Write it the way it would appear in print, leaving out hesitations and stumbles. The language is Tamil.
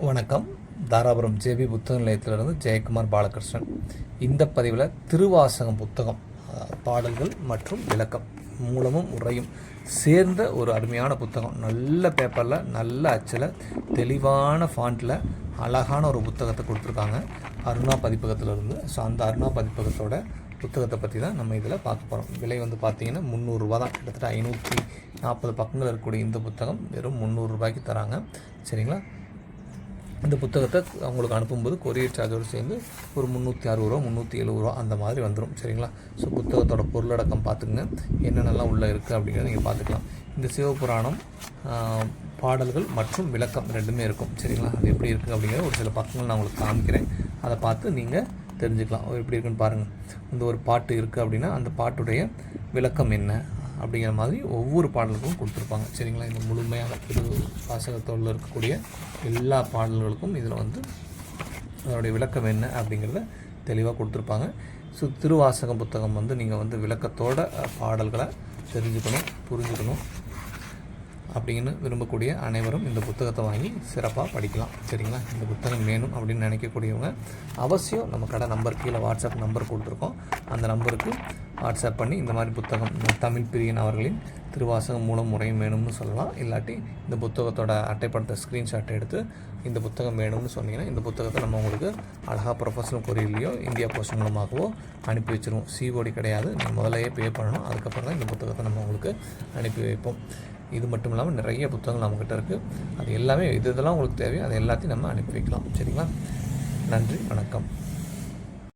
வணக்கம். தாராபுரம் ஜேபி புத்தக நிலையத்திலிருந்து ஜெயக்குமார் பாலகிருஷ்ணன். இந்த பதிவில் திருவாசகம் புத்தகம் பாடல்கள் மற்றும் விளக்கம் மூலமும் உரையும் சேர்ந்த ஒரு அருமையான புத்தகம். நல்ல பேப்பரில், நல்ல அச்சில், தெளிவான ஃபாண்ட்டில் அழகான ஒரு புத்தகத்தை கொடுத்துருக்காங்க அருணா பதிப்பகத்திலிருந்து. ஸோ அந்த அருணா பதிப்பகத்தோட புத்தகத்தை பற்றி தான் நம்ம இதில் பார்க்க போகிறோம். விலை வந்து பார்த்திங்கன்னா 300 ரூபா தான். கிட்டத்தட்ட 540 பக்கங்கள் இருக்கக்கூடிய இந்த புத்தகம் வெறும் 300 ரூபாய்க்கு தராங்க. சரிங்களா? இந்த புத்தகத்தை அவங்களுக்கு அனுப்பும்போது கொரியர் சார்ஜோடு சேர்ந்து ஒரு 360 ரூபா 370 ரூபா அந்த மாதிரி வந்துடும். சரிங்களா? ஸோ புத்தகத்தோட பொருளடக்கம் பார்த்துக்குங்க, என்னென்னலாம் உள்ளே இருக்குது அப்படிங்கிறத நீங்கள் பார்த்துக்கலாம். இந்த சிவபுராணம் பாடல்கள் மற்றும் விளக்கம் ரெண்டுமே இருக்கும். சரிங்களா? அது எப்படி இருக்குது அப்படிங்கிற ஒரு சில பக்கங்கள் நான் உங்களுக்கு காமிக்கிறேன். அதை பார்த்து நீங்கள் தெரிஞ்சுக்கலாம். எப்படி இருக்குன்னு பாருங்கள். இந்த ஒரு பாட்டு இருக்குது அப்படின்னா அந்த பாட்டுடைய விளக்கம் என்ன அப்படிங்கிற மாதிரி ஒவ்வொரு பாடலுக்கும் கொடுத்துருப்பாங்க. சரிங்களா? இந்த முழுமையான வாசகத்தோடு இருக்கக்கூடிய எல்லா பாடல்களுக்கும் இதில் வந்து அதனுடைய விளக்கம் என்ன அப்படிங்கிறத தெளிவாக கொடுத்துருப்பாங்க. ஸோ திருவாசகம் புத்தகம் வந்து நீங்கள் வந்து விளக்கத்தோட பாடல்களை தெரிஞ்சுக்கணும், புரிஞ்சுக்கணும் அப்படின்னு விரும்பக்கூடிய அனைவரும் இந்த புத்தகத்தை வாங்கி சிறப்பாக படிக்கலாம். சரிங்களா? இந்த புத்தகம் வேணும் அப்படின்னு நினைக்கக்கூடியவங்க அவசியம் நம்ம கடை நம்பர் கீழே வாட்ஸ்அப் நம்பர் கொடுத்துருக்கோம். அந்த நம்பருக்கு வாட்ஸ்அப் பண்ணி இந்த மாதிரி புத்தகம் தமிழ் பிரியன் அவர்களின் திருவாசகம் மூலம் முறையும் வேணும்னு சொல்லலாம். இல்லாட்டி இந்த புத்தகத்தோட அட்டைப்படத்தை ஸ்க்ரீன்ஷாட் எடுத்து இந்த புத்தகம் வேணும்னு சொன்னீங்கன்னா இந்த புத்தகத்தை நம்ம உங்களுக்கு அழகாக ப்ரொஃபஷனல் கொரியர்லையோ இந்தியா போஸ்ட் மூலமாகவோ அனுப்பி வச்சுருவோம். சிஓடி கிடையாது, நீங்கள் முதலையே பே பண்ணணும். அதுக்கப்புறம் தான் இந்த புத்தகத்தை நம்ம உங்களுக்கு அனுப்பி வைப்போம். இது மட்டும் இல்லாமல் நிறைய புத்தகங்கள் நம்மக்கிட்ட இருக்குது. அது எல்லாமே இதெல்லாம் உங்களுக்கு தேவையோ அது எல்லாத்தையும் நம்ம அனுப்பி வைக்கலாம். சரிங்களா? நன்றி, வணக்கம்.